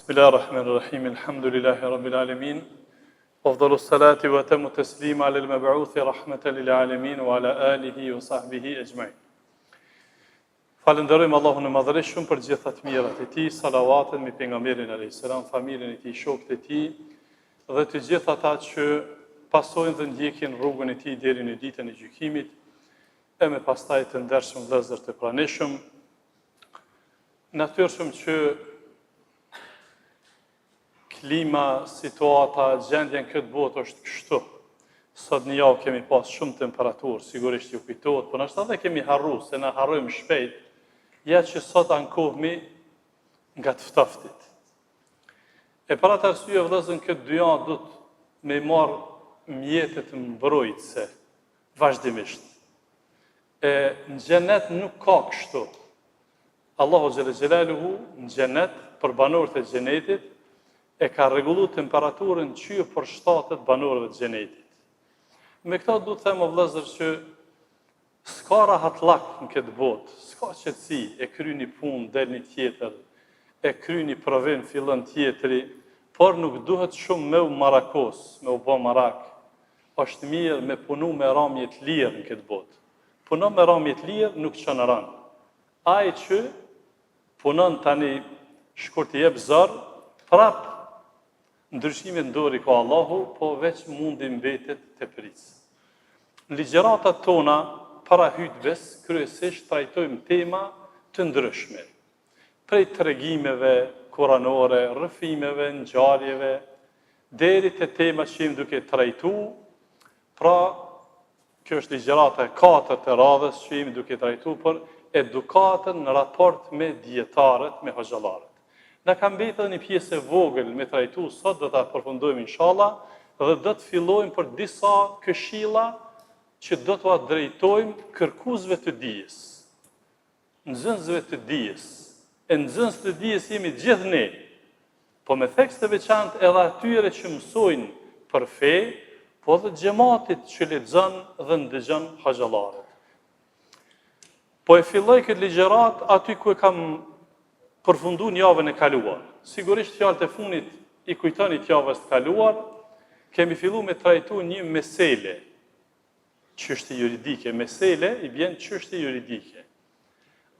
Bismillahirrahmanirrahim. Alhamdulillahi rabbil alamin. Afdalu salati wa tamu taslima ala al-mab'uthi rahmatan lil alamin wa ala alihi wa sahbihi ajma'in. Falenderojmë Allahun e Madhërisht për gjitha të mirat e tij, salavatën me pejgamberin alayhis salam, familjen e tij, shokët e tij dhe të gjithë ata që pasojnë dhe ndjekin rrugën e tij deri në ditën e gjykimit, e me pastaj të ndershëm vëllezër të pranishëm. Natyrshëm që klima, situata, gjendja në këtë botë është kështu. Sot një javë kemi pas shumë temperaturë, sigurisht ju kujtohet, por nështë edhe kemi harru, se na harrojmë shpejt, ja që sot ankohemi nga të ftoftit. E para të arsye vëllezër këtë dy javë do të me marr mjetet mbrojtëse vazhdimisht. Në xhenet nuk ka kështu. Allahu xhelle xhelaluhu në xhenet për banorët e xhenetit e ka rregulluar temperaturën që për shtatët banorëve të xhenetit. Me këto du të them o vëllezër që s'ka rahatlak në këtë botë, s'ka qetësi, e kryni punë, del një tjetër, e kryni provim, fillon tjetri, por nuk duhet shumë me u marakos, me u bë marak. Është mirë me punu me ramje të lirë në këtë botë. Punon me ramje të lirë nuk çon. Ai që punon tani shkur të jep zor, prap ndryshimet ndori ka Allahu, po veç mundi mbetet të prisë. Në ligjëratat tona, para hutbes, kryesisht trajtojmë tema të ndryshme. Prej tregimeve kuranore, rrëfimeve, ngjarjeve, deri te tema që jemi duke trajtu, pra kjo është ligjërata e 4 të radhës që jemi duke trajtu për edukatën në raport me dietarët, me hoxhallarët. Na ka mbetur një pjesë e vogël me trajtu, sot do ta përfundojmë inshallah dhe do të fillojmë për disa këshilla që do t'u drejtojmë kërkuesve të dijes, nxënësve të dijes. E nxënës të dijes jemi gjithë ne, po me theks të veçantë edhe atyre që mësojnë për fe, po dhe xhamatit që lexon dhe ndëgjon hoxhallarët. Po e filloj këtë ligjërat aty ku e kam përfundu një javën e kaluar. Sigurisht fjalët e fundit i kujtoni të javës të kaluar, kemi fillu me trajtu një mesele, çështje juridike. Mesele i bjen çështje juridike.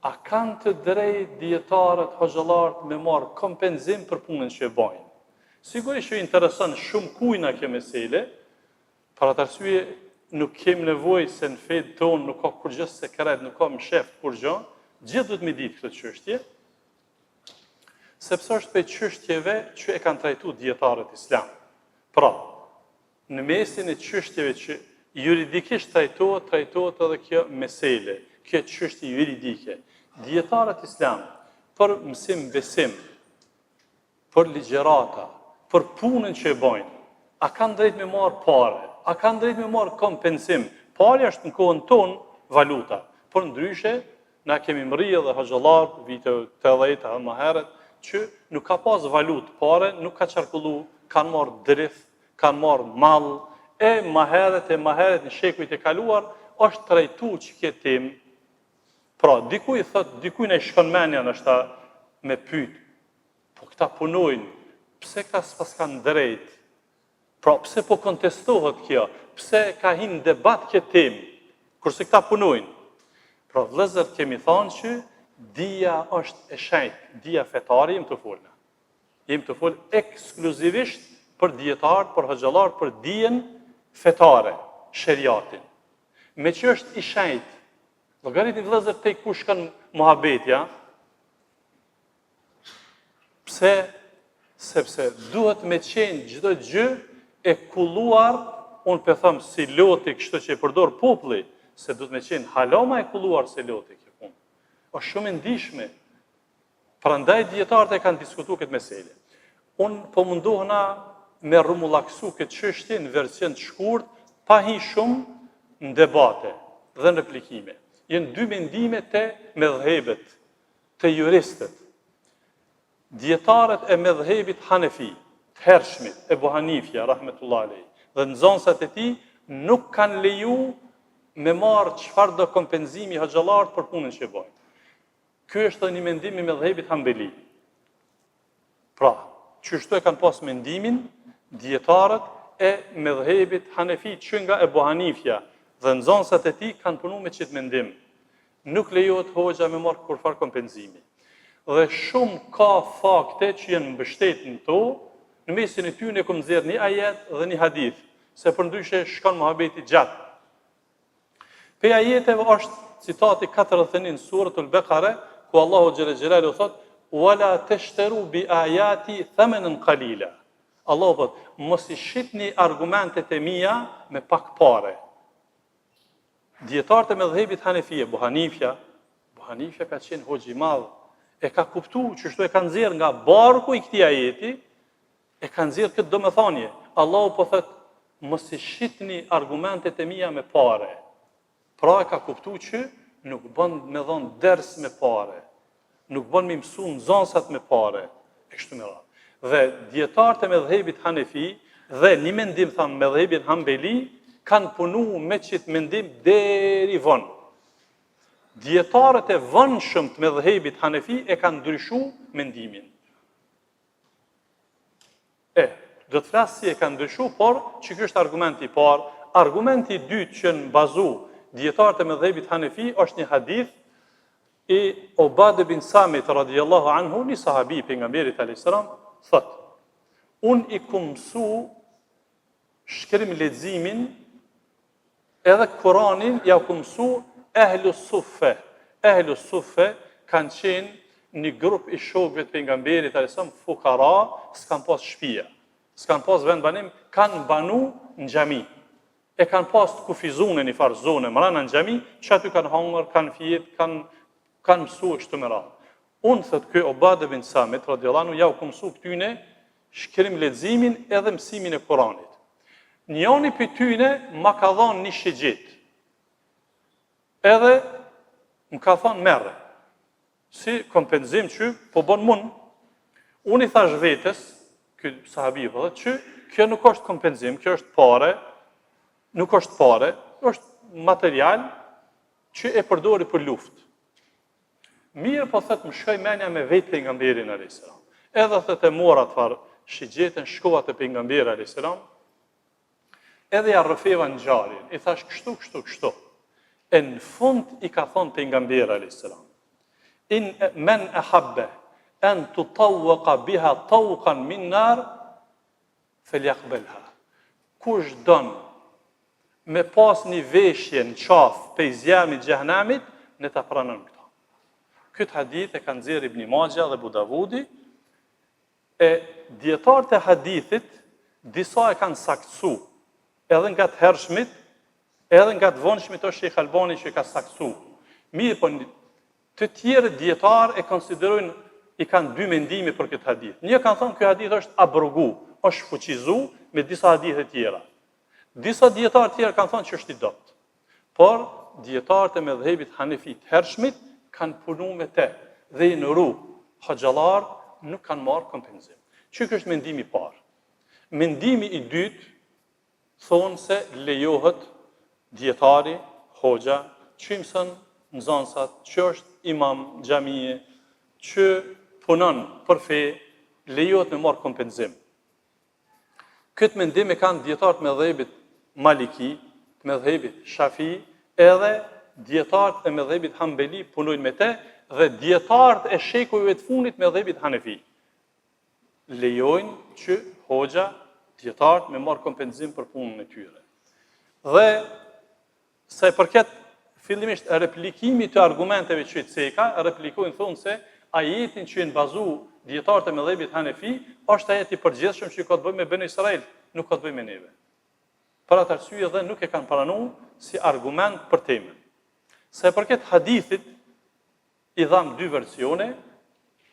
A kanë të drejtë dietarët, hoxhallarët me marr kompenzim për punën që e bajnë? Sigurisht që intereson shumë kujna kjo mesele, për atë arsye nuk kemi nevojë se në fetë tonë nuk ka kurgjë sekret, nuk ka msheft kurgjë, gjithë duhet me ditë këtë çështje. Sepse është për çështjeve që e kanë trajtu dietarët islam. Pra, në mesin e çështjeve që juridikisht trajtohet edhe kjo mesele, kjo çështje juridike. Dietarët islam, për mësim besim, për ligjërata, për punën që e bajnë, a kanë drejt me marr pare, a kanë drejt me marr kompenzim. Parja është në kohën tonë valuta, por ndryshe na kemi mrije dhe hoxhallar vite 80 më herët, që nuk ka pas valutë pare, nuk ka qarkullu, kanë marrë drith, kanë marrë mall, e maherët në shekujt e kaluar, është trajtu që këtë temë. Pra, dikuj thot, dikuj në shkon menja nështë me pyet, po këta punojnë, pse këta s'pas kanë drejt? Pra, pse po kontestohet kjo? Pse ka hinë debat këtë temë, kurse këta punojnë? Pra, vëllezër kemi thanë që dia është e shenjtë, dia fetare jem të folna. Jem të fol ekskluzivisht për dietarët, për hoxhallarët, për dijen fetare, sheriatin. Me që është i shenjtë, llogaritni vëllezër tek kush kanë muhabetja. Pse? Sepse duhet me qenë çdo gjë e kulluar, unë po them si loti kështu që e përdor populli, se duhet me qenë halama e kulluar se loti. Është shumë e ndihshme. Prandaj dietarët e kanë diskutuar këtë meselë. Unë po mundohena me rrumullaksu këtë çështje në version të shkurt, pa hi shumë në debate dhe në replikime. Janë dy mendime të medhhebet, të juristët. Dietarët e medhhebit Hanefi, të hershmit, Ebu Hanifja, rahmetullahi alejhi, dhe nxënësat e tij nuk kanë leju me marrë çfarë do kompenzimi hoxhallarët për punën që bajnë. Ky është një mendim i medhhebit Hambeli. Pra, Qështu e kanë pas mendimin dietarët e medhhebit Hanefi që nga Ebu Hanifja dhe nxënësat e tij kanë punu me çet mendim. Nuk lejohet hoxha me marrë kurfar kompenzimi. Dhe shumë ka fakte që janë mbështetën to, në mesin e tyre kom nxjerr një ajet dhe një hadith, se përndryshe shkon mohabeti gjatë. Pe ajeteve është citati 41 suratul Bekare, ku Allahu xhelle xhelalu thot: "Wala tashtaru bi ayati thamanan qalila." Allahu thot: "Mos i shitni argumentet e mia me pak pare." Dietarët e medhhebit Hanefi, Ebu Hanifja ka qenë hoxh i madh, e ka kuptuar që çdo e ka nxjerr nga barku i këtij ajeti, e ka nxjerr këtë domethënie. Allahu po thot: "Mos i shitni argumentet e mia me pare." Pra e ka kuptuar që nuk bën me dhon ders me pare, nuk bën me mësu nxënësat me pare, e kështu me radhë. Dhe dietarët e medhhebit Hanefi dhe një mendim thamë medhhebit Hanbeli kanë punu me qëtë mendim deri vonë. Dietarët e vonshëm të medhhebit Hanefi e kanë ndryshu mendimin. Do të flasë si e kanë ndryshu, por që kjo është argumenti i parë. Argumenti i dytë që në bazu dietarët e medhhebit Hanefi është një hadith i Ubade bin Samit radhiyallahu anhu, një sahabi pejgamberit alayhis salam, thot: "Unë i kam mësu shkrim leximin edhe Kur'anin ja kam mësu Ehlus Suffe. Ehlus Suffe kanë qenë një grup i shokëve të pejgamberit alayhis salam, fukara, s'kan pas shtëpia, s'kan pas vend banim, kanë banu në xhami. E kanë pas të kufizune një farë zone mrana në xhami, që aty kanë hangër, kanë fjet, kanë mësu kështu me radhë. Unë thët ky Ubade bin Samit radhiyallahu anhu ja u kam mësu këtyne shkrim leximin edhe mësimin e Kur'anit. Njëri për tyne ma ka dhanë një shigjit. Edhe më ka thonë merre. Si kompenzim që po bon mund. Unë i thash vetës, ky sahabi po thotë që kjo nuk është kompenzim, kjo është pare, nuk është pare, është material që e përdori për luftë. Mirë po thëtë më shkoj menja me vetë pejgamberin alayhis salam. Edhe thëtë e mora të farë shigjetën, shkova të pejgamberi alayhis salam, edhe ja rrëfeva në gjarin, i thash kështu. E në fund i ka thonë pejgamberi alayhis salam: "In men ahabba an tutawqa biha tawqan min nar falyaqbalha." Kush don me pas një veshje në qafë pej zjarmit xhehenamit, ne ta pranon këto. Këtë hadith e kanë nxjerrë Ibn Majah dhe Abu Davudi, e dietarët e hadithit disa e kanë saktësu, edhe nga të hershmit, edhe nga të vonshmit është Sheikh Albani që ka saktësu. Mirë, po të tjerë dietarë e konsiderojnë, i kanë dy mendime për këtë hadith. Një kanë thonë ky hadith është abrogu, është fuqizu me disa hadithe tjera. Disa dietarë tjerë kanë thonë që është i dobët. Por dietarët e medhhebit Hanefi të hershmit kanë punu me te dhe i nëru hoxhallar nuk kanë marrë kompenzim. Që është mendimi i parë. Mendimi i dytë thonë se lejohet dietari, hoxha, që mëson nxënësat, që është imam xhamie, që punon për fe, lejohet me marrë kompenzim. Këtë mendim e kanë dietarët me medhhebit Maliki, me medhhebit Shafi, edhe dietarët e medhhebit Hanbeli punojnë me te, dhe dietarët e shekujve të fundit me medhhebit Hanefi lejojnë që hoxha, dietarët me marrë kompenzim për punën e tyre. Dhe sa i përket fillimisht replikimi të argumenteve që i ceka, replikojnë thonë se ajetin që i në bazu dietarët e medhhebit Hanefi është ajet i përgjithshëm që ka të bëjë me Bene Israil, nuk ka të bëjë me neve. Për atë arsye dhe nuk e kanë pranuar si argument për temën. Sa i përket hadithit, i dham dy versione,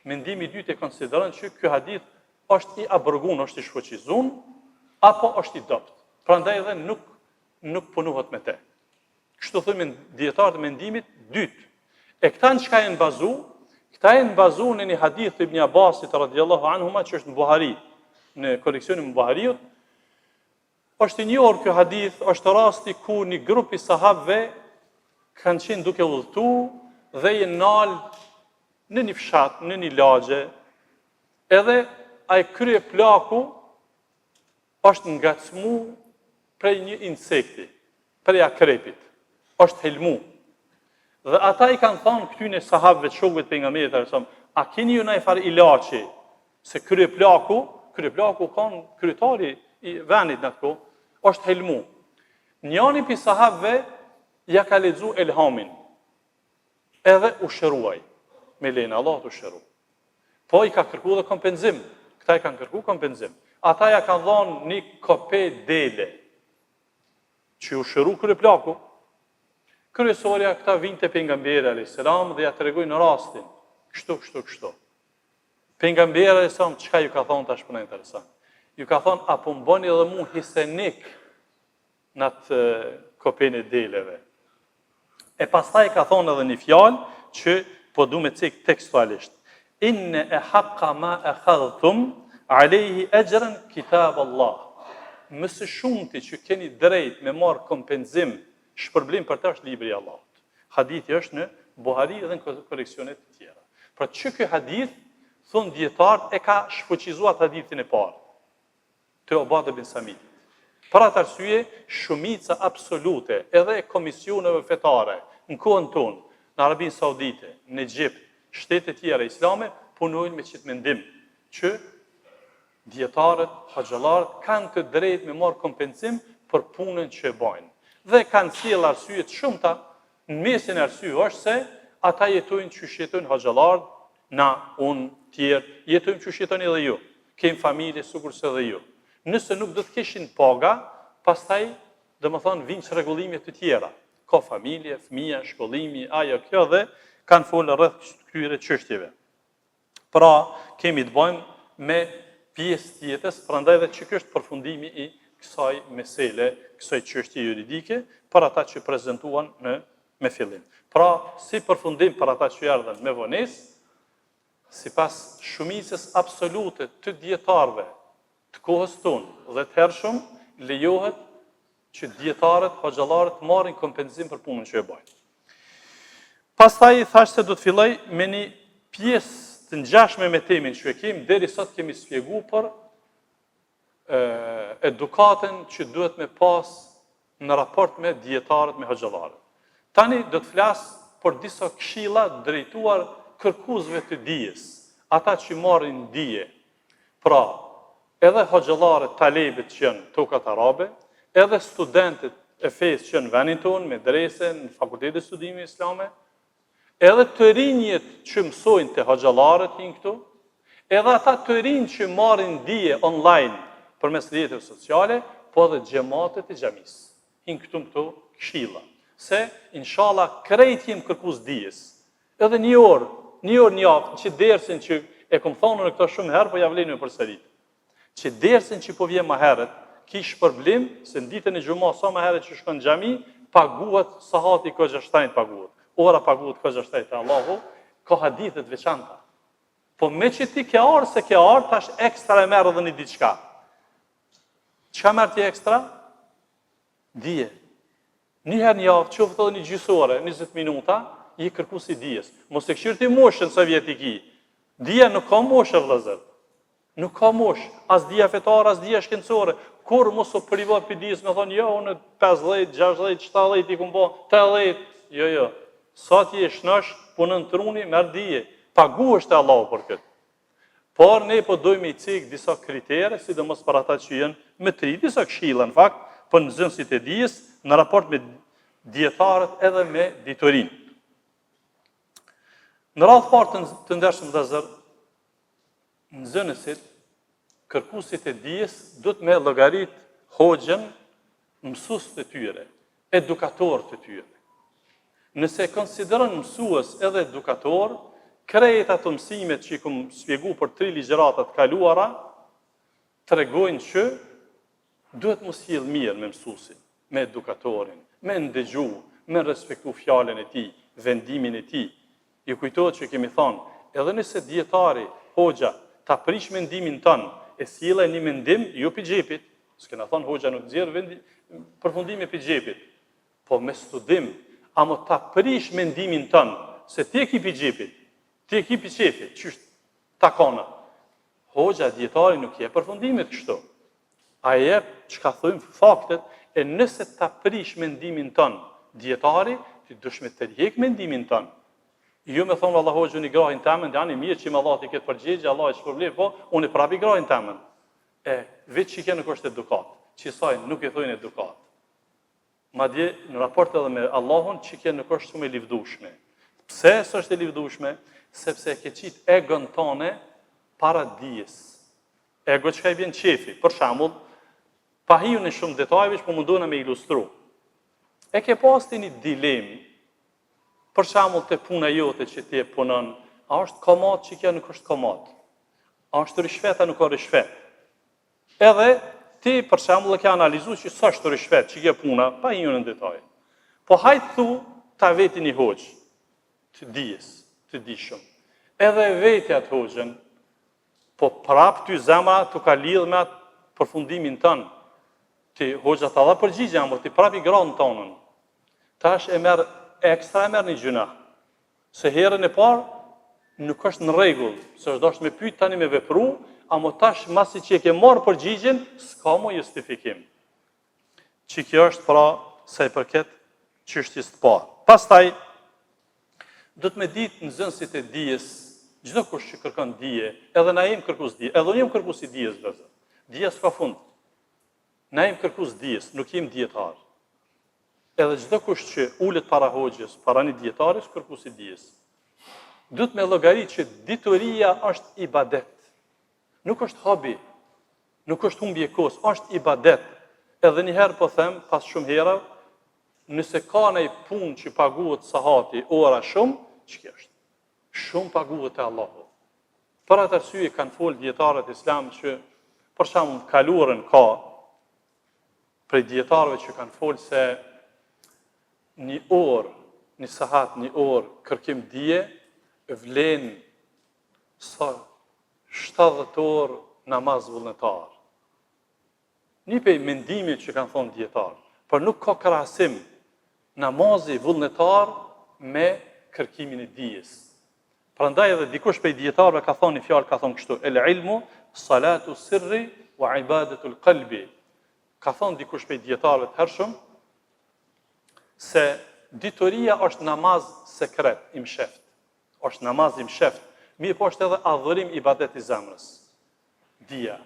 mendimi i dytë e konsideron që ky hadith është i abrogun, është i shfuqizun, apo është i dobët. Prandaj edhe nuk punohet me te. Kështu thëmë dietarët e mendimit dytë. E këta në çka janë bazu? Këta janë bazu në një hadith të Ibn Abbasit radhiyallahu anhuma që është në Buhari, në koleksionin e Buhariut. Është i njohur ky hadith, është rasti ku një grup i sahabëve kanë qenë duke udhëtu dhe janë nal në një fshat, në një lagje, edhe ai krye plaku është ngacmu prej një insekti, prej akrepit, është helmu. Dhe ata i kanë thonë këtyne sahabëve të shokëve të pejgamberit, a keni ju ndaj farë ilaçi se krye plaku kanë kryetari i vendit në atë kohë, është helmu. Njani pi sahabëve ja ka lexu elhamin, edhe u shëruaj, me lejnë Allah të shëru. Po i ka kërku dhe kompenzim, këta i kanë kërku kompenzim. Ata ja kanë dhonë një kope dele, që u shëru krye plaku. Kryesorja këta vinte pejgamberi a.s. dhe ja tregojnë rastin, kështu. Pejgamberi a.s. çka ju ka thonë tash për në interesant? Ju ka thonë, apo më bëni edhe mu hisenik në atë kopene deleve. E pastaj ka thonë edhe një fjalë që po du me cek tekstualisht. Inne e haqqa ma e khadhtum, alehi e gjërën kitab Allah. Mësë shumëti që keni drejt me marë kompenzim, shpërblim për të është libri i Allahut. Hadithi është në Buhari dhe në koleksionet të tjera. Pra që ky hadith, thonë djetarët, e ka shfuqizuar hadithin e parë, të Ubada bin Samit. Për atë arsye, shumica absolute edhe e komisioneve fetare në kohën tonë, në Arabinë Saudite, në Egjipt, shtetet tjera islame, punojnë me qitë mendim që djetarët, haxhallarët kanë të drejtë me marrë kompenzim për punën që e bajnë. Dhe kanë sjellë arsye të shumta, në mesin e arsyeve është se ata jetojnë që jetojnë haxhallarët, na, unë, tjerë, jetojnë që jetoni edhe ju. Kemë familje, sikurse edhe ju. Nëse nuk do të kishin paga, pastaj, domethënë vinë çrregullime të tjera. Ka familje, fëmija, shkollimi, ajo kjo dhe kanë folë rreth këtyre çështjeve. Pra, kemi të bëjmë me pjesë tjetës, prandaj dhe që kjo është përfundimi i kësaj mesele, kësaj çështje juridike, për ata që prezentuan me fillim. Pra, si përfundim për ata që erdhen me vonesë, sipas shumicës absolute të dietarëve të kohës tonë dhe të hershëm, lejohet që dietarët, haxhallarët marrin kompenzim për punën që e bajnë. Pastaj thash se do të filloj me një pjesë të ngjashme me temën që e kemi, deri sot kemi sqaruar për edukatën që duhet me pas në raport me dietarët, me haxhallarët. Tani do të flas për disa këshilla drejtuar kërkuesve të dijes, ata që marrin dije. Pra, edhe haxhallarët, talebët që janë tokat arabe, edhe studentët e fesë që në vendin tonë, me drese, në fakultetet e studimeve islame, edhe të rinjët që mësojnë të haxhallarët hinë këtu, edhe ata të rinjë që marrin dije online përmes rrjeteve sociale, po edhe xhamatet e xhamisë. Hinë këtu këshilla. Se, inshallah, krejt jem kërkues dijes. Edhe një orë, një javë, që dersin që e kom thonë në këto shumë herë, po ja vlen me përsërit. Që dersin që po vjen më herët, kish shpërblim, se në ditën e xumës sa më herët që shkon në xhami, paguhet sahati ka 6 paguhet. Ora paguhet ka 6 te Allahu, ka hadithe të veçanta. Po me që ti ke arë, se ke arë, tash ekstra e merë edhe një diçka. Çka merr ti ekstra? Dije. Njëherë një javë, qoftë edhe një gjysore, 20 minuta, i kërkues i dijes. Mos e këshirti moshën sovjetiki. Dija nuk ka moshë vëllazër. Nuk ka moshë, as dija fetare, as dija shkencore. Kur mos u privat për dijes, me thonë, jo, unë 50, 60, 70 i kum bë, 80. Jo. Sa ti e shnosh, punën truni, merr dije. Paguhesh te Allahu për këtë. Por ne po dojmë i cik disa kritere, sidomos për ata që janë me të ri, disa këshilla në fakt, për nxënësit e dijes, në raport me dietarët edhe me ditorin. Në radhë parë të ndershëm vëllezër, nxënësit, kërkuesit e dijes, duhet me llogarit hoxhën, mësues të tyre, edukator të tyre. Nëse konsideron mësues edhe edukator, krejt ato mësimet që i kum shpjegu për 3 ligjëratat kaluara, tregojnë që duhet mos sjell mirë me mësuesin, me edukatorin, me ndëgju, me respektu fjalën e tij, vendimin e tij. Ju kujtohet që kemi thënë, edhe nëse dietari, hoxha, ta prish mendimin tënë, e sjellë një mendim, jo pi xhepit, s'kena thënë hoxha nuk nxjerr përfundime pi xhepit, po me studim, ama ta prish mendimin tënë, se ti e ki pi xhepit, ti e ki pi xhepit, çysh takona. Hoxha, dietari nuk je përfundimit kështu. A jep çka thojmë faktet, e nëse ta prish mendimin ton dietari, ti dush me tërheq mendimin ton. Jo me thonë Allah hoxha unë i grahin temën, janë mirë që më Allah ti këtë përgjigje, Allah e shpërblet, po unë prapi grahin temën. Vetë që nuk është edukat, që saj nuk e thojnë edukat. Madje në raport edhe me Allahun, që nuk është shumë e livdushme. Pse s'është e livdushme? Sepse e ke qit egon tone para dijes. Ego që ka i bjen qefi, për shembull, pa hiju në shumë detajve që po mundona me ilustru. E ke pas ti një dilemë, për shembull të puna jote që ti e punon, a është komat që kjo nuk është komat? A është rishvet, a nuk ka rishvet? Edhe ti për shembull e ke analizuar që sa është rishvet, që kjo puna, pa hiju në detaj. Po hajtë thu ta veti një hoqë, të dijes, të dishëm. Edhe vetja të hoxhën, po prap ty zemra të ka lidh me atë përfundimin tënë. Ti hoxha ta dha përgjigje, por ti prap i granë tonën. Tash e merr një gjuna. Se herën e parë nuk është në rregull, se është dashur me pyet tani me vepru, ama tash masi që e ke marrë përgjigjen, s'ka më justifikim. Që kjo është pra sa i përket çështjes të parë. Pastaj do të më ditë nxënësit e dijes, çdo kush që kërkon dije, edhe na jemi kërkues dije, edhe unë jam kërkues i dijes vëllazër. Dija s'ka fund. Na jemi kërkues dijes, nuk jemi dietar. Edhe çdo kush që ulet para hoxhës, para një dietari, është kërkues i dijes. Duhet me llogaritë që dituria është ibadet. Nuk është hobi, nuk është humbje kohës, është ibadet. Edhe një herë po them, pas shumë hera, nëse ka një punë që paguhet sahati ora shumë, ç'kjo është? Shumë paguhet e Allahu. Për atë arsye kanë folë dietarët islam që për shembull kaluarën ka prej dietarëve që kanë folë se një orë, një sahat, një orë kërkim dije vlen sa 70 orë namaz vullnetar. Një prej mendimit që kanë thonë dietarë, por nuk ka krahasim namazi vullnetar me kërkimin e dijes. Prandaj edhe dikush prej dietarëve ka thonë një fjalë, ka thonë kështu: el ilmu salatu sirri wa ibadatu al qalbi. Ka thonë dikush prej dietarëve të hershëm se dituria është namaz sekret, i msheft. Është namaz i msheft. Mirë po është edhe adhurim ibadet i zemrës. Dija.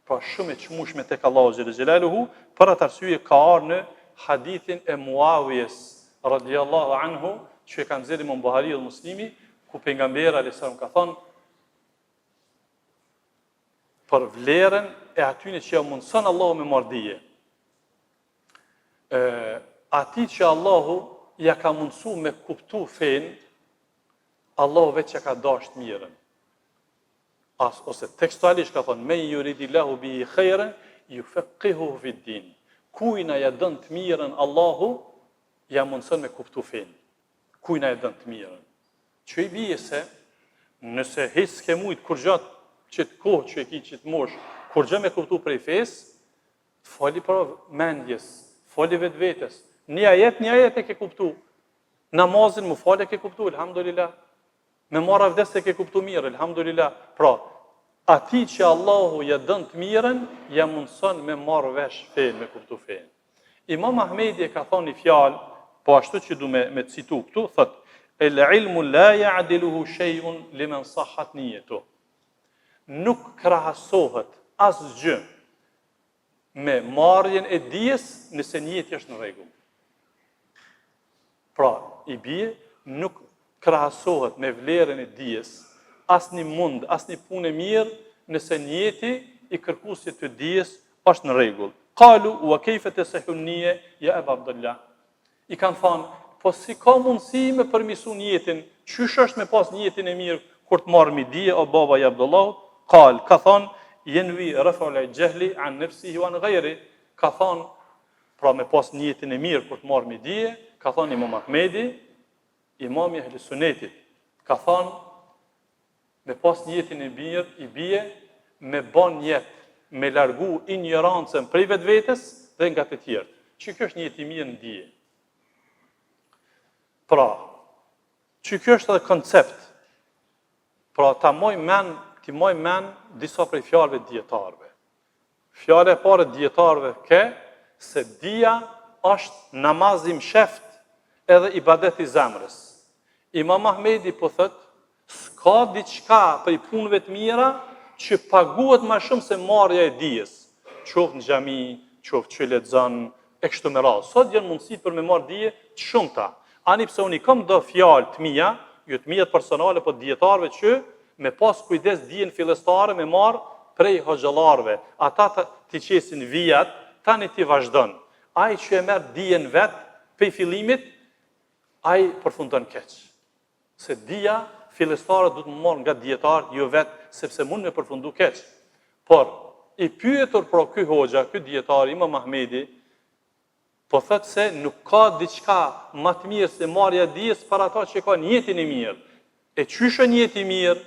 Pra shumë e çmueshme tek Allahu xhel xelaluhu, për atë arsye ka ardhur në hadithin e Muawijes radhiyallahu anhu, që e kanë nxjerrë Imam Buhariu dhe Muslimi, ku pejgamberi alayhis salam ka thonë për vlerën e atyre që ja mundson Allahu me mardije. Ati që Allahu ja ka mundsu me kuptu fen, Allahu vetë që ka dasht mirën. Ose tekstualisht ka thonë, me yuridillahu bihi khairan yufaqihuhu fi din. Kujna ja dën të mirën Allahu, ja mundson me kuptu fen. Kujna ja dën të mirën. Që i bije se, nëse hes ke mujt kur gjatë qëtë kohë që e ki qëtë mosh, kur gjë me kuptu prej fes, fali për mendjes, fali vetë vetës. Një ajet e ke kuptu. Namazin më fali e ke kuptu, elhamdulillah. Me marra vdes e ke kuptu mirë, elhamdulillah. Pra, ati që Allahu ja dën të mirën, ja mundson me marrë vesh fen, me kuptu fen. Imam Ahmedi e ka thonë një fjalë, po ashtu që du me citu këtu, thëtë, el ilmu la ya'diluhu shay'un liman sahhat niyyatu. Nuk krahasohet asgjë me marrjen e dijes nëse njeti është në rregull. Pra, i bie nuk krahasohet me vlerën e dijes asnjë mund, asnjë punë mirë nëse njeti i kërkuesit të dijes është në rregull. Qalu wa kayfa tasihhu an-niyya ya Aba Abdullah. I kanë thonë, po si ka mundësi me përmisu njetin, qysh është me pas njetin e mirë kur të marrë mi dije, o baba i Abdullahut? Ka thonë, jenvi rafa'ul jahli an nafsihi wa an ghayri. Ka thonë, pra me pas njetin e mirë kur të marrë mi dije, ka thonë Imam Ahmedi, imam i Ahlus Sunnetit, ka thonë, me pas njetin e mirë, i bie, me ban njetë, me largu ignorancën prej vetvetes dhe nga të tjerë. Që kjo është njeti mirë në dije. Pra, që kjo është edhe koncept, pra ta moj men ti moj men disa prej fjalëve dietarëve. Fjala e parë dietarëve se dia është namazi msheft edhe ibadet i zemrës. Imam Ahmedi po thot, s'ka diçka prej punëve të mira që paguhet më shumë se marrja e dijes. Qoftë në xhami, qoftë që lexon e kështu me radhë. Sot janë mundësitë për me marrë dije të shumta. Ani pse unë kam do fjalë të mia, jo të mia personale, po dietarëve që me pas kujdes dijen fillestare me marr prej hoxhallarëve. Ata ti qesin vijat, tani ti vazhdon. Ai që e merr dijen vet prej fillimit, ai përfundon keq. Se dija fillestare duhet të marr nga dietar, jo vet, sepse mund me përfundu keq. Por i pyetur pra ky hoxha, ky dietar Imam Ahmedi, po thot se nuk ka diçka më të mirë se marrja e dijes për ata që kanë jetën e mirë. E qysh është jetë i mirë?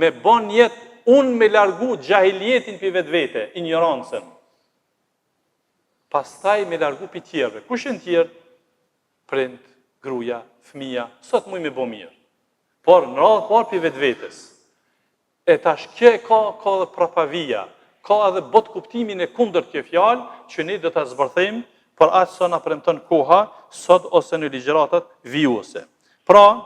Me bën jetë unë me largu xahiljetin për vetvete, ignorancën. Pastaj me largu për tjerëve. Kush janë tjerë? Prind, gruaja, fëmia, sot muj me bë mirë. Por në radhë parë për vetvetes. E tash kjo ka dhe prapavia, ka edhe bot kuptimin e kundërt kjo fjalë që ne do ta zbërthejmë për atë sa na premton koha sot ose në ligjëratat vijuese. Pra,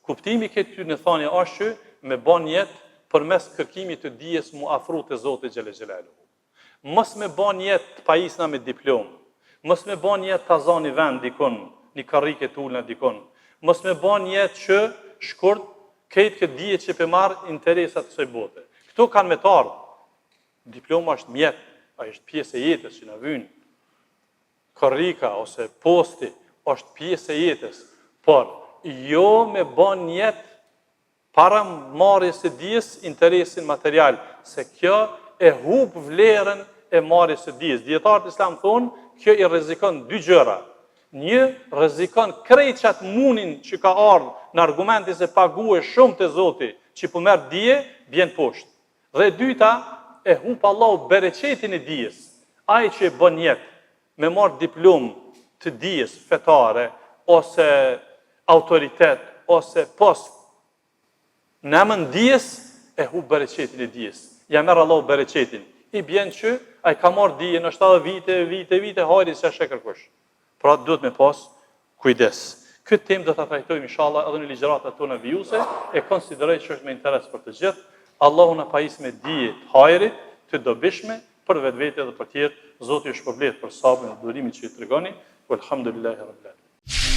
kuptimi këtë në thënie është që me bën jetë përmes kërkimit të dijes mu afru te Zoti xhel xhelalu. Mos me bën jetë të pajisna me diplomë. Mos me bën jetë ta zani vend dikon, një karrike të ulna dikon. Mos me bën jetë që shkurt këtë dije që pe marr interesat të kësaj bote. Këto kanë me të ardhur. Diploma është mjet, ai është pjesë e jetës që na vjen. Karrika ose posti është pjesë e jetës, por jo me bën jetë para marrjes së dijes interesin material, se kjo e hub vlerën e marrjes së dijes. Dietarët islam thonë, kjo i rrezikon dy gjëra. Një, rrezikon krejt çat munin që ka ardhur në argumentin se paguë shumë te Zoti, që po merr dije, bjen poshtë. Dhe e dyta, e hub Allahu bereqetin e dijes. Ai që e bën jetë me marr diplomë të dijes fetare ose autoritet ose post në emën dijes e hub bereqetin e dijes. Ja merr Allahu bereqetin. I bjen që ai ka marr dije në 70 vite hajri se është kërkush. Pra duhet me pas kujdes. Këtë temë do ta trajtojmë inshallah edhe në ligjëratat tona vijuese, e konsideroj që është me interes për të gjithë. Allahu na pajis me dije të hajrit, të dobishme për vetvete dhe për tjerë. Zoti ju shpërblet për sabrin dhe durimin që i tregoni. Alhamdulillahi rabbil alamin.